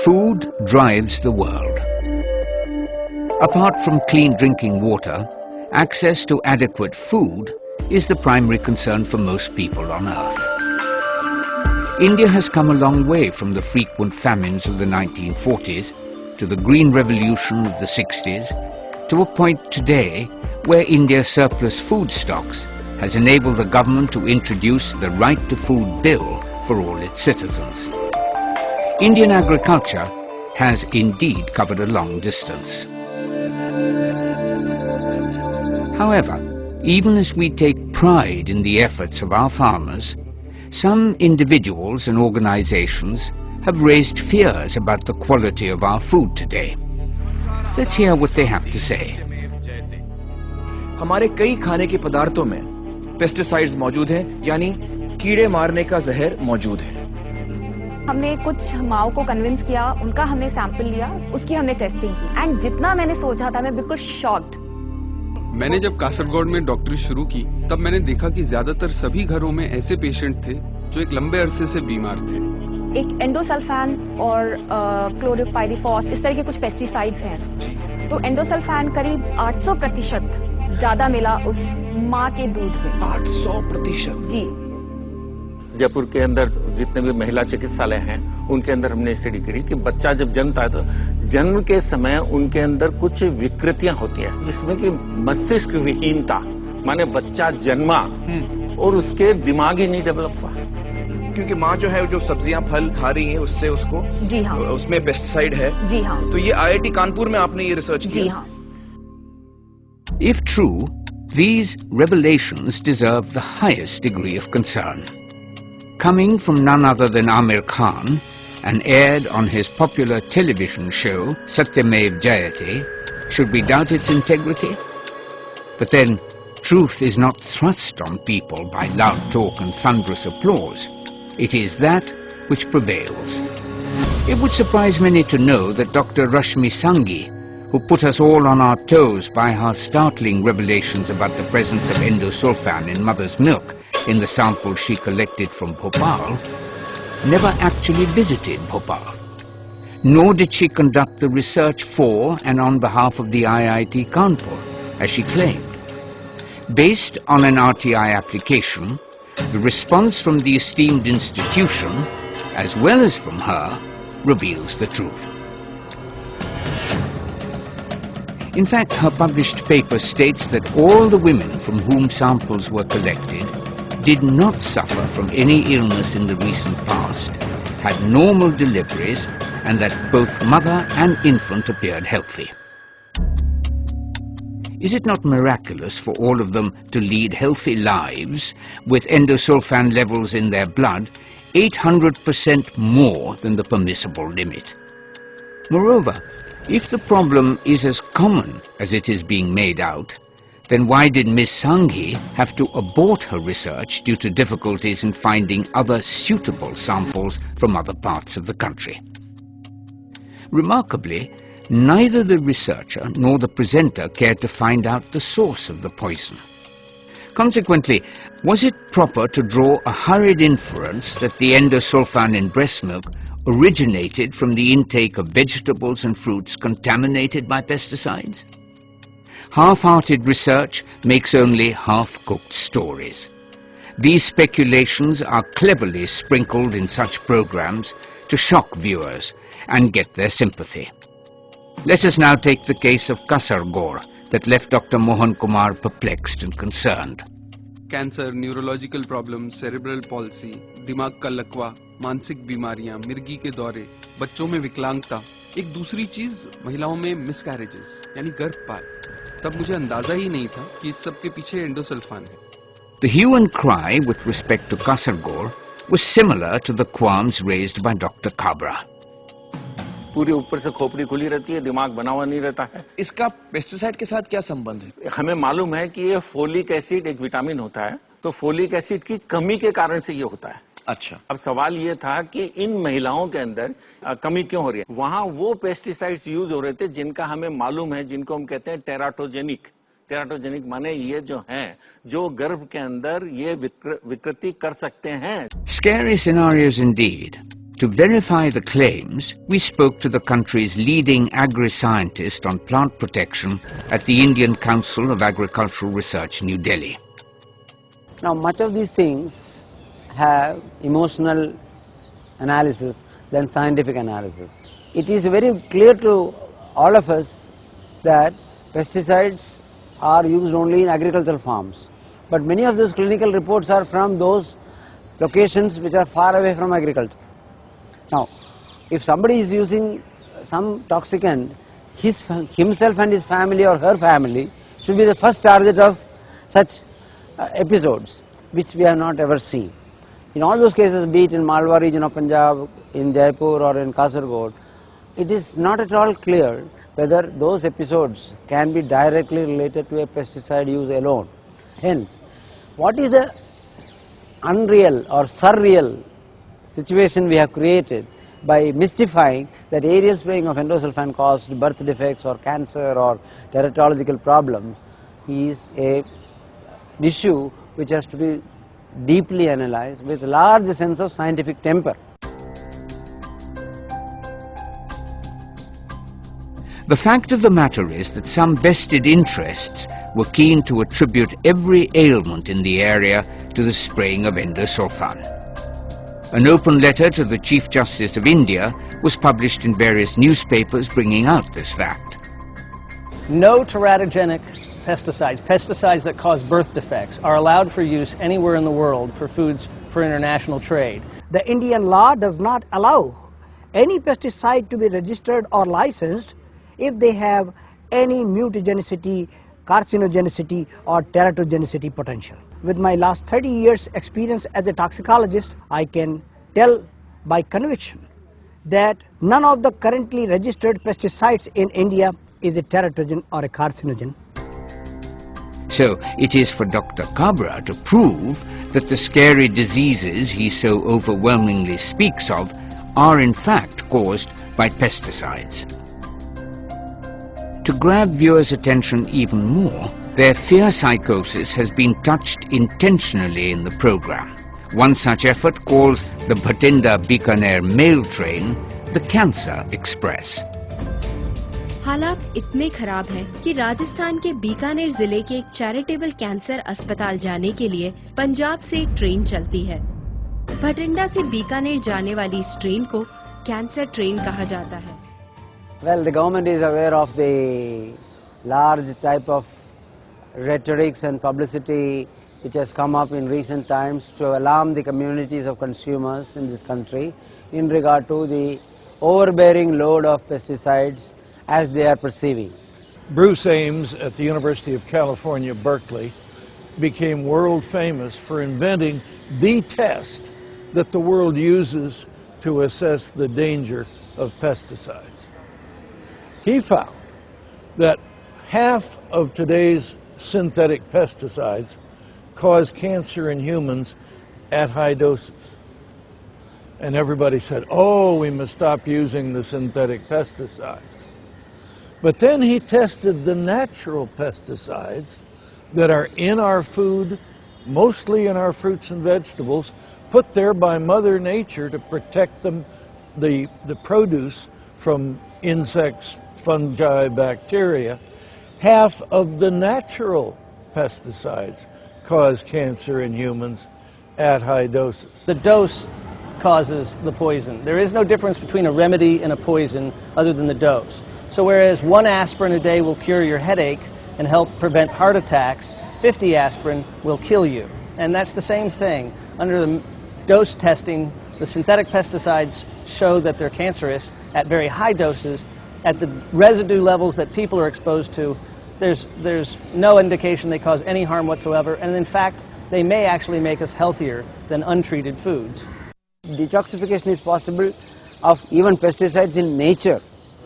Food drives the world. Apart from clean drinking water, access to adequate food is the primary concern for most people on Earth. India has come a long way from the frequent famines of the 1940s to the Green Revolution of the 60s to a point today where India's surplus food stocks has enabled the government to introduce the Right to Food Bill for all its citizens. Indian agriculture has indeed covered a long distance. However, even as we take pride in the efforts of our farmers, some individuals and organizations have raised fears about the quality of our food today. Let's hear what they have to say. हमारे कई खाने के पदार्थों में pesticides मौजूद हैं, यानी कीड़े मारने का जहर मौजूद है। हमने कुछ माओ को कन्विंस किया, उनका हमने सैंपल लिया, उसकी हमने टेस्टिंग की एंड जितना मैंने सोचा था मैं बिल्कुल शॉक्ड। मैंने जब कासरगोड में डॉक्टरी शुरू की तब मैंने देखा कि ज्यादातर सभी घरों में ऐसे पेशेंट थे जो एक लंबे अरसे से बीमार थे। एक एंडोसल्फान और क्लोरोपाइरिफॉस इस तरह के कुछ पेस्टिसाइड्स हैं, तो एंडोसल्फान करीब 800% ज्यादा मिला उस माँ के दूध में। 800%? जी। जयपुर के अंदर जितने भी महिला चिकित्सालय हैं उनके अंदर हमने स्टडी करी कि बच्चा जब जन्मता है तो जन्म के समय उनके अंदर कुछ विकृतियां होती हैं जिसमें कि मस्तिष्क विहीनता, माने बच्चा जन्मा और उसके दिमाग ही नहीं डेवलप हुआ, क्योंकि माँ जो है जो सब्जियां फल खा रही है उससे उसको जी हाँ उसमें पेस्टिसाइड है। जी हाँ। तो ये IIT कानपुर में आपने ये रिसर्च किया? जी हाँ। If true, these revelations deserve the highest degree of concern. Coming from none other than Aamir Khan and aired on his popular television show Satyamev Jayate, should we doubt its integrity? But then, truth is not thrust on people by loud talk and thunderous applause. It is that which prevails. It would surprise many to know that Dr. Rashmi Sanghi, who put us all on our toes by her startling revelations about the presence of endosulfan in mother's milk in the samples she collected from Bhopal, never actually visited Bhopal. Nor did she conduct the research for and on behalf of the IIT Kanpur, as she claimed. Based on an RTI application, the response from the esteemed institution, as well as from her, reveals the truth. In fact, her published paper states that all the women from whom samples were collected did not suffer from any illness in the recent past, had normal deliveries, and that both mother and infant appeared healthy. Is it not miraculous for all of them to lead healthy lives with endosulfan levels in their blood 800% more than the permissible limit? Moreover, if the problem is as common as it is being made out, then why did Ms. Sanghi have to abort her research due to difficulties in finding other suitable samples from other parts of the country? Remarkably, neither the researcher nor the presenter cared to find out the source of the poison. Consequently, was it proper to draw a hurried inference that the endosulfan in breast milk originated from the intake of vegetables and fruits contaminated by pesticides? Half-hearted research makes only half-cooked stories. These speculations are cleverly sprinkled in such programs to shock viewers and get their sympathy. Let us now take the case of Kasargod that left Dr. Mohan Kumar perplexed and concerned. Cancer, neurological problem, cerebral palsy, दिमाग का लकवा, मानसिक बीमारियां, मिर्गी के दौरे, बच्चों में विकलांगता, एक दूसरी चीज महिलाओं में मिसकैरेजेस यानी गर्भपात। तब मुझे अंदाजा ही नहीं था कि इस सब के पीछे एंडोसल्फान है। The hue and cry with respect to Kasargod was similar to the qualms raised by Dr. Kabra. पूरी ऊपर से खोपड़ी खुली रहती है, दिमाग बना हुआ नहीं रहता है। इसका पेस्टिसाइड के साथ क्या संबंध है? हमें मालूम है कि ये फोलिक एसिड एक विटामिन होता है, तो फोलिक एसिड की कमी के कारण से ये होता है। अच्छा। अब सवाल ये था कि इन महिलाओं के अंदर कमी क्यों हो रही है? वहां वो पेस्टिसाइड्स यूज हो रहे थे जिनका हमें मालूम है, जिनको हम कहते हैं टेराटोजेनिक। टेराटोजेनिक माने ये जो हैं, जो गर्भ के अंदर ये विकृति कर सकते हैं। Scary scenarios indeed. To verify the claims, we spoke to the country's leading agri-scientist on plant protection at the Indian Council of Agricultural Research, New Delhi. Now, much of these things have emotional analysis than scientific analysis. It is very clear to all of us that pesticides are used only in agricultural farms. But many of those clinical reports are from those locations which are far away from agriculture. Now, if somebody is using some toxicant, himself and his family or her family should be the first target of such episodes, which we have not ever seen. In all those cases, be it in Malwa region of Punjab, in Jaipur or in Kasaragod, it is not at all clear whether those episodes can be directly related to a pesticide use alone. Hence, what is the unreal or surreal situation we have created by mystifying that aerial spraying of endosulfan caused birth defects or cancer or teratological problems is a issue which has to be deeply analyzed with large sense of scientific temper. The fact of the matter is that some vested interests were keen to attribute every ailment in the area to the spraying of endosulfan. An open letter to the Chief Justice of India was published in various newspapers bringing out this fact. No teratogenic pesticides, pesticides that cause birth defects, are allowed for use anywhere in the world for foods for international trade. The Indian law does not allow any pesticide to be registered or licensed if they have any mutagenicity, carcinogenicity or teratogenicity potential. With my last 30 years experience as a toxicologist, I can tell by conviction that none of the currently registered pesticides in India is a teratogen or a carcinogen. So it is for Dr. Kabra to prove that the scary diseases he so overwhelmingly speaks of are in fact caused by pesticides. To grab viewers' attention even more, their fear psychosis has been touched intentionally in the program. One such effort calls the Bhatinda-Bikaner mail train the Cancer Express. हालात इतने खराब हैं कि राजस्थान के बीकानेर जिले के एक charitable cancer अस्पताल जाने के लिए पंजाब से एक ट्रेन चलती है। भटिंडा से बीकानेर जाने वाली इस ट्रेन को कैंसर ट्रेन कहा जाता है। Well, the government is aware of the large type of rhetorics and publicity which has come up in recent times to alarm the communities of consumers in this country in regard to the overbearing load of pesticides as they are perceiving. Bruce Ames at the University of California, Berkeley, became world famous for inventing the test that the world uses to assess the danger of pesticides. He found that half of today's synthetic pesticides cause cancer in humans at high doses. And everybody said, oh, we must stop using the synthetic pesticides. But then he tested the natural pesticides that are in our food, mostly in our fruits and vegetables, put there by Mother Nature to protect them, the produce from insects, fungi, bacteria. Half of the natural pesticides cause cancer in humans at high doses. The dose causes the poison. There is no difference between a remedy and a poison other than the dose. So whereas 1 aspirin a day will cure your headache and help prevent heart attacks, 50 aspirin will kill you. And that's the same thing. Under the dose testing, the synthetic pesticides show that they're cancerous at very high doses. At the residue levels that people are exposed to, there's no indication they cause any harm whatsoever, and in fact, they may actually make us healthier than untreated foods. Detoxification is possible of even pesticides in nature,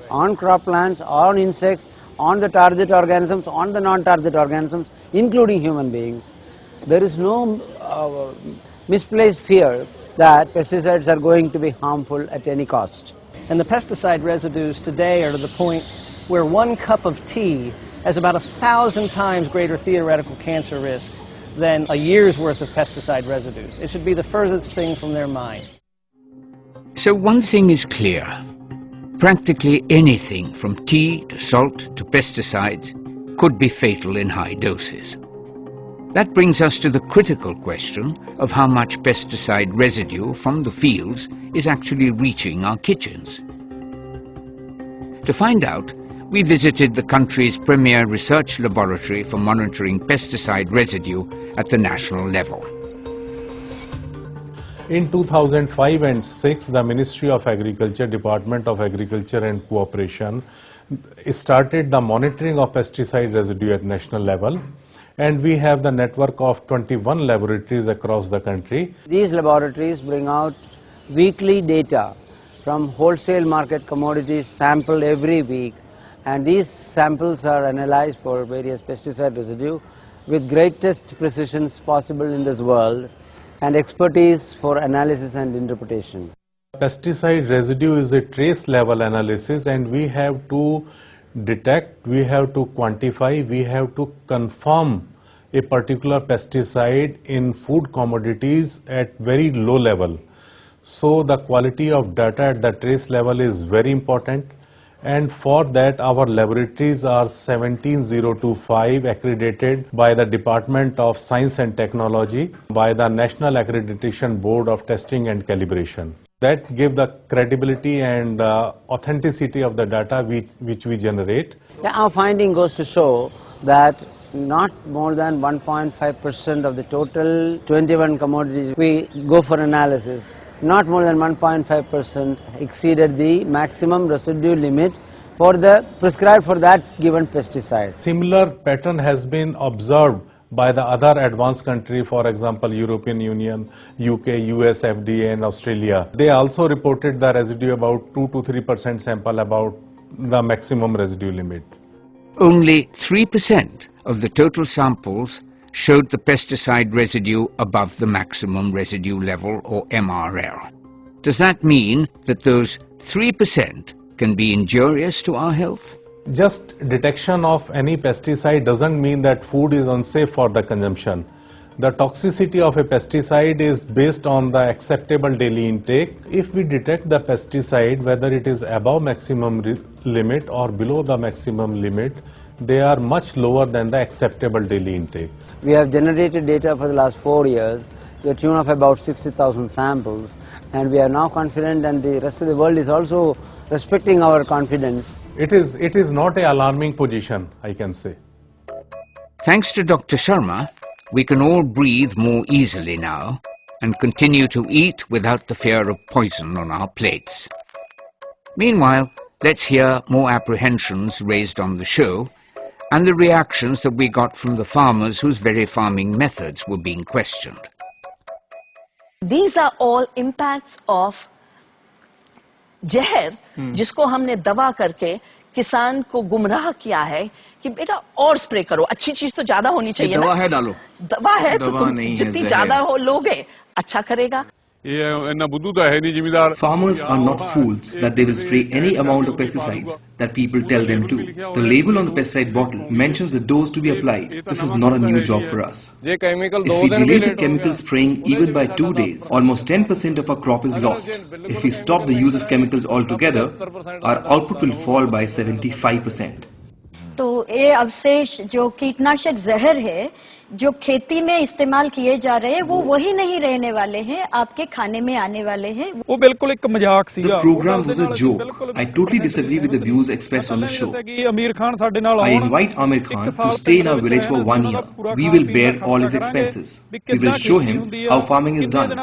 on crop plants, on insects, on the target organisms, on the non-target organisms, including human beings. There is no misplaced fear that pesticides are going to be harmful at any cost. And the pesticide residues today are to the point where 1 cup of tea has about 1,000 times greater theoretical cancer risk than a year's worth of pesticide residues. It should be the furthest thing from their mind. So one thing is clear. Practically anything from tea to salt to pesticides could be fatal in high doses. That brings us to the critical question of how much pesticide residue from the fields is actually reaching our kitchens. To find out, we visited the country's premier research laboratory for monitoring pesticide residue at the national level. In 2005 and 6, the Ministry of Agriculture, Department of Agriculture and Cooperation started the monitoring of pesticide residue at national level, and we have the network of 21 laboratories across the country. These laboratories bring out weekly data from wholesale market commodities sampled every week, and these samples are analyzed for various pesticide residue with greatest precision possible in this world and expertise for analysis and interpretation. Pesticide residue is a trace level analysis, and we have to detect, we have to quantify, we have to confirm a particular pesticide in food commodities at very low level. So the quality of data at the trace level is very important, and for that our laboratories are 17025 accredited by the Department of Science and Technology, by the National Accreditation Board of Testing and Calibration. That give the credibility and authenticity of the data which we generate. Our finding goes to show that not more than 1.5% of the total 21 commodities we go for analysis, not more than 1.5% exceeded the maximum residue limit for the prescribed for that given pesticide. Similar pattern has been observed by the other advanced country, for example, European Union, UK, US, FDA and Australia. They also reported the residue about 2 to 3% sample about the maximum residue limit. Only 3% of the total samples showed the pesticide residue above the maximum residue level, or MRL. Does that mean that those 3% can be injurious to our health? Just detection of any pesticide doesn't mean that food is unsafe for the consumption. The toxicity of a pesticide is based on the acceptable daily intake. If we detect the pesticide, whether it is above maximum limit or below the maximum limit, they are much lower than the acceptable daily intake. We have generated data for the last 4 years to the tune of about 60,000 samples, and we are now confident, and the rest of the world is also respecting our confidence. It is not an alarming position, I can say. Thanks to Dr. Sharma, we can all breathe more easily now and continue to eat without the fear of poison on our plates. Meanwhile, let's hear more apprehensions raised on the show and the reactions that we got from the farmers whose very farming methods were being questioned. These are all impacts of जहर जिसको हमने दवा करके किसान को गुमराह किया है कि बेटा और स्प्रे करो, अच्छी चीज तो ज्यादा होनी चाहिए, दवा है डालो, दवा है तो तुम जितनी ज्यादा हो लोगे अच्छा करेगा. Farmers are not fools that they will spray any amount of pesticides that people tell them to. The label on the pesticide bottle mentions the dose to be applied. This is not a new job for us. If we delay the chemical spraying even by 2 days, almost 10% of our crop is lost. If we stop the use of chemicals altogether, our output will fall by 75%. तो ये अवशेष जो कीटनाशक जहर है जो खेती में इस्तेमाल किए जा रहे हैं वो वही नहीं रहने वाले हैं, आपके खाने में आने वाले हैं. वो बिल्कुल एक मजाक सीगा. The program was a joke. I totally disagree with the views expressed on the show. I invite Aamir Khan to stay in our village for 1 year. We will bear all his expenses. We will show him how farming is done.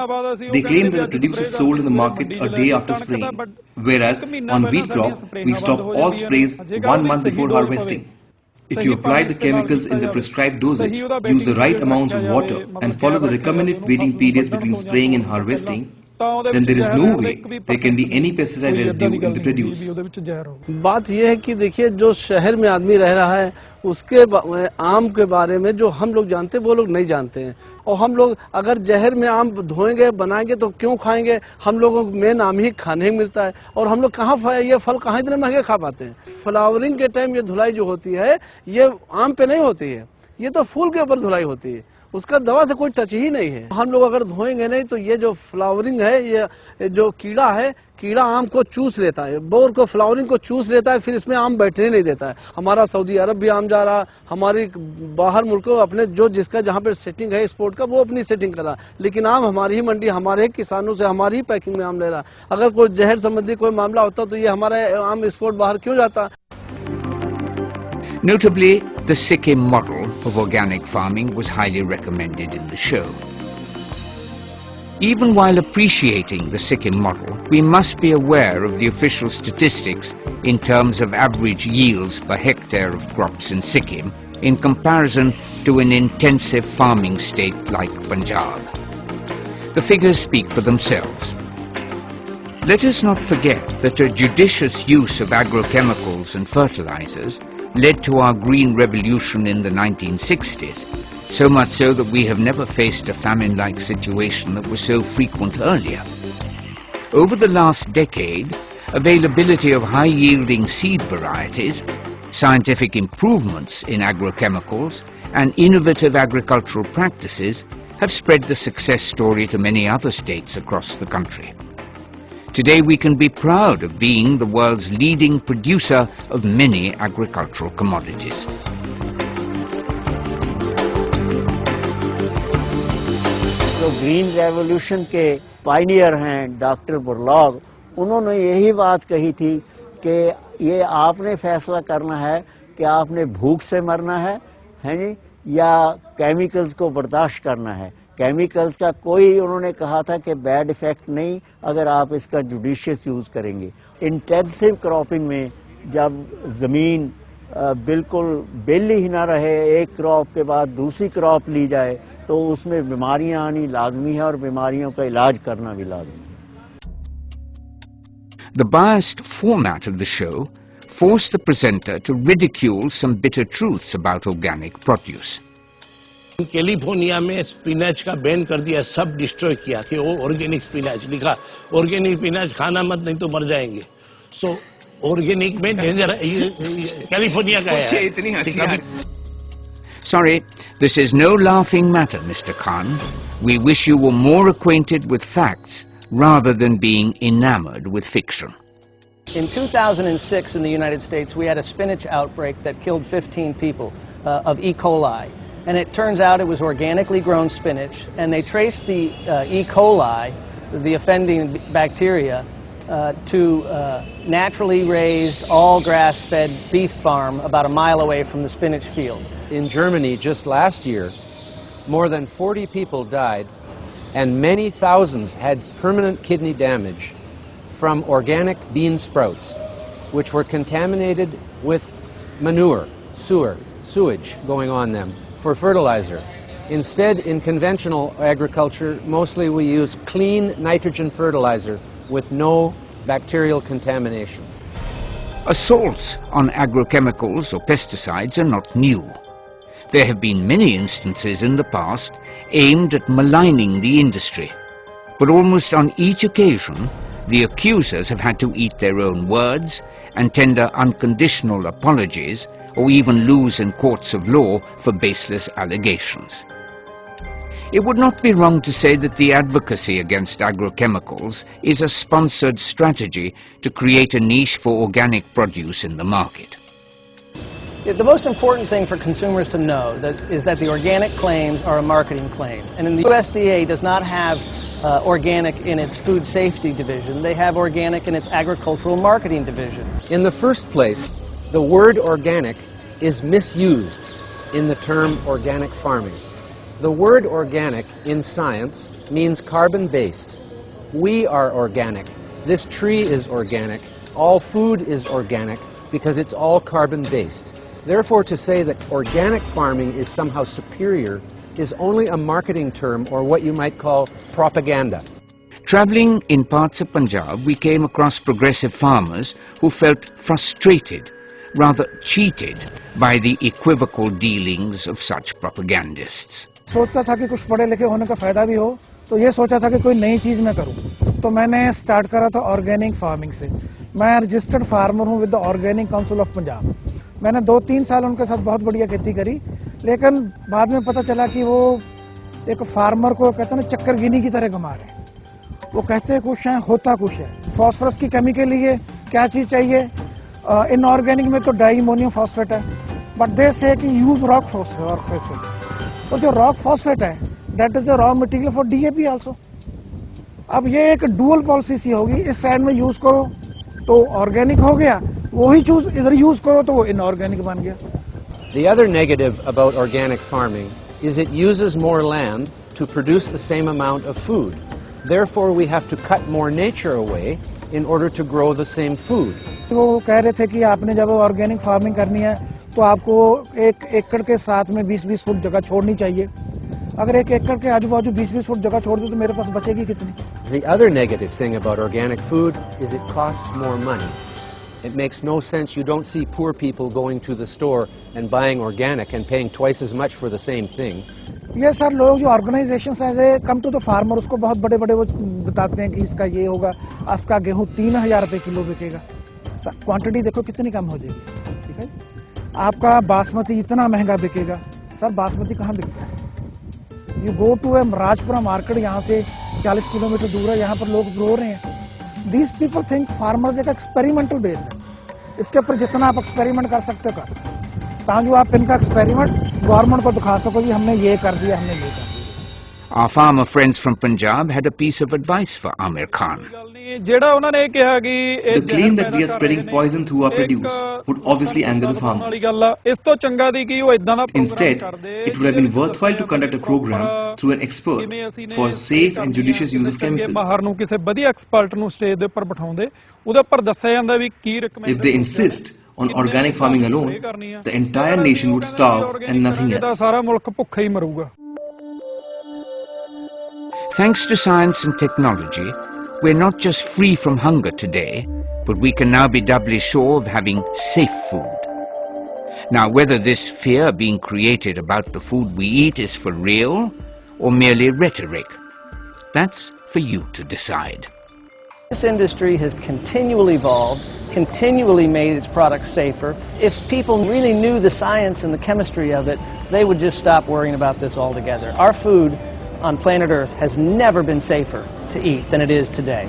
They claim that the produce is sold in the market a day after spraying, whereas on wheat crop we stop all sprays 1 month before harvesting. If you apply the chemicals in the prescribed dosage, use the right amounts of water and follow the recommended waiting periods between spraying and harvesting, then there is no way there can be any pesticide residue in the produce. बात यह है कि देखिए जो शहर में आदमी रह रहा है उसके आम के बारे में जो हम लोग जानते हैं वो लोग नहीं जानते हैं, और हम लोग अगर जहर में आम धोएंगे बनाएंगे तो क्यों खाएंगे. हम लोगों को मेन आम ही खाने मिलता है, और हम लोग कहाँ ये फल कहाँ इतने महंगे खा पाते हैं. फ्लावरिंग के टाइम ये धुलाई जो होती है ये आम पे नहीं होती है, ये तो फूल के ऊपर धुलाई होती है. उसका दवा से कोई टच ही नहीं है। हम लोग अगर धोएंगे नहीं तो ये जो फ्लावरिंग है, ये जो कीड़ा है, कीड़ा आम को चूस लेता है, बोर को फ्लावरिंग को चूस लेता है, फिर इसमें आम बैठने नहीं देता है। हमारा सऊदी अरब भी आम जा रहा, हमारी बाहर मुल्कों अपने जो जिसका जहाँ पे सेटिंग है एक्सपोर्ट का वो अपनी सेटिंग कर रहा, लेकिन आम हमारी ही मंडी, हमारे ही किसानों से हमारी ही पैकिंग में आम ले रहा। अगर कोई जहर संबंधी कोई मामला होता तो ये हमारा आम एक्सपोर्ट बाहर क्यों जाता? Notably, the Sikkim model of organic farming was highly recommended in the show. Even while appreciating the Sikkim model, we must be aware of the official statistics in terms of average yields per hectare of crops in Sikkim in comparison to an intensive farming state like Punjab. The figures speak for themselves. Let us not forget that a judicious use of agrochemicals and fertilizers led to our green revolution in the 1960s, so much so that we have never faced a famine-like situation that was so frequent earlier. Over the last decade, availability of high-yielding seed varieties, scientific improvements in agrochemicals, and innovative agricultural practices have spread the success story to many other states across the country. Today we can be proud of being the world's leading producer of many agricultural commodities. जो green revolution के Pioneer हैं doctor बुरलॉग, उन्होंने यही बात कही थी कि ये आपने फैसला करना है कि आपने भूख से मरना है जी, या केमिकल्स को बर्दाश्त करना है। केमिकल्स का कोई, उन्होंने कहा था कि बैड इफेक्ट नहीं अगर आप इसका जुडिशियस यूज़ करेंगे। इंटेंसिव क्रॉपिंग में जब ज़मीन बिल्कुल बेली ही ना रहे, एक क्रॉप के बाद दूसरी क्रॉप ली जाए, तो उसमें बीमारियां आनी लाजमी है और बीमारियों का इलाज करना भी लाजमी है। The biased format of the show forced the presenter to ridicule some bitter truths about organic produce. California में स्पिनच का बैन कर दिया, सब डिस्ट्रॉय किया कि वो ऑर्गेनिक स्पिनच लिखा, ऑर्गेनिक स्पिनच खाना मत नहीं तो मर जाएंगे। सो ऑर्गेनिक में डेंजर कैलिफोर्निया का है। इतनी हंसी। Sorry, this is no laughing matter, Mr. Khan. We wish you were more acquainted with facts rather than being enamored with fiction. In 2006 in the United States, we had a spinach outbreak that killed 15 people of E. coli. And it turns out it was organically grown spinach, and they traced the E. coli, the offending bacteria, to naturally raised, all grass-fed beef farm about a mile away from the spinach field. In Germany, just last year, more than 40 people died, and many thousands had permanent kidney damage from organic bean sprouts, which were contaminated with manure, sewage going on them for fertilizer. Instead, in conventional agriculture, mostly we use clean nitrogen fertilizer with no bacterial contamination. Assaults on agrochemicals or pesticides are not new. There have been many instances in the past aimed at maligning the industry, but almost on each occasion, the accusers have had to eat their own words and tender unconditional apologies, or even lose in courts of law for baseless allegations. It would not be wrong to say that the advocacy against agrochemicals is a sponsored strategy to create a niche for organic produce in the market. The most important thing for consumers to know is that the organic claims are a marketing claim. And the USDA does not have organic in its food safety division. They have organic in its agricultural marketing division. In the first place, the word organic is misused in the term organic farming. The word organic in science means carbon-based. We are organic. This tree is organic. All food is organic because it's all carbon-based. Therefore, to say that organic farming is somehow superior is only a marketing term, or what you might call propaganda. Traveling in parts of Punjab, we came across progressive farmers who felt frustrated, rather cheated, by the equivocal dealings of such propagandists. सोचता था कि कुछ पढ़े लिखे होने का फायदा भी हो, तो ये सोचा था कि कोई नई चीज मैं करूं, तो मैंने स्टार्ट करा था ऑर्गेनिक फार्मिंग से। मैं रजिस्टर्ड फार्मर हूं with the organic council of Punjab. मैंने 2-3 साल उनके साथ बहुत बढ़िया खेती करी, लेकिन बाद में पता चला कि वो एक फार्मर को कहते हैं ना चक्करगिनी की तरह घुमा रहे हैं। वो कहते हैं कुछ है, होता कुछ है। फॉस्फोरस की कमी के लिए क्या चीज चाहिए? इनऑर्गेनिक में तो डाइमोनियम फॉस्फेट है, बट दे से कि यूज रॉक फॉस्फेट। तो जो रॉक फॉस्फेट है that is the raw material for DAP also. अब ये एक डुअल पॉलिसी सी होगी, इस साइड में यूज करो तो ऑर्गेनिक हो गया, वही चूज इधर यूज करो तो वो इनऑर्गेनिक बन गया। The other negative about organic farming is it uses more land to produce the same amount of food. Therefore, we have to cut more nature away in order to grow the same food. वो कह रहे थे कि आपने जब organic farming करनी है तो आपको 1 एकड़ के साथ में 20-20 फुट जगह छोड़नी चाहिए। अगर 1 एकड़ के आजू बाजू 20-20 फुट जगह छोड़ दो तो मेरे पास बचेगी कितनी? The other negative thing about organic food is it costs more money. It makes no sense. You don't see poor people going to the store and buying organic and paying twice as much for the same thing. ये sir लोग जो organisations हैं, they come to the farmer, उसको बहुत बड़े-बड़े वो बताते हैं कि इसका ये होगा, आपका गेहूं 3000 रुपए किलो बिकेगा। सर क्वांटिटी देखो कितनी कम हो जाएगी, ठीक है? आपका बासमती इतना महंगा बिकेगा। सर बासमती कहाँ बिकता है? You go to Rajpura market, यहाँ से 40 किलोमीटर दूर है, यहाँ पर लोग रो रहे हैं। These people think farmers एक एक्सपेरिमेंटल बेस्ड है, इसके ऊपर जितना आप एक्सपेरिमेंट कर सकते हो कर, ताकि आप इनका एक्सपेरिमेंट गवर्नमेंट को दिखा सको कि हमने ये कर दिया, हमने ये कर दिया। Our farmer friends from Punjab had a piece of advice for Aamir Khan. The claim that we are spreading poison through our produce would obviously anger the farmers. Instead, it would have been worthwhile to conduct a program through an expert for safe and judicious use of chemicals. If they insist on organic farming alone, the entire nation would starve and nothing else. Thanks to science and technology, we're not just free from hunger today, but we can now be doubly sure of having safe food. Now, whether this fear being created about the food we eat is for real or merely rhetoric, that's for you to decide. This industry has continually evolved, continually made its products safer. If people really knew the science and the chemistry of it, they would just stop worrying about this altogether. Our food on planet Earth has never been safer to eat than it is today.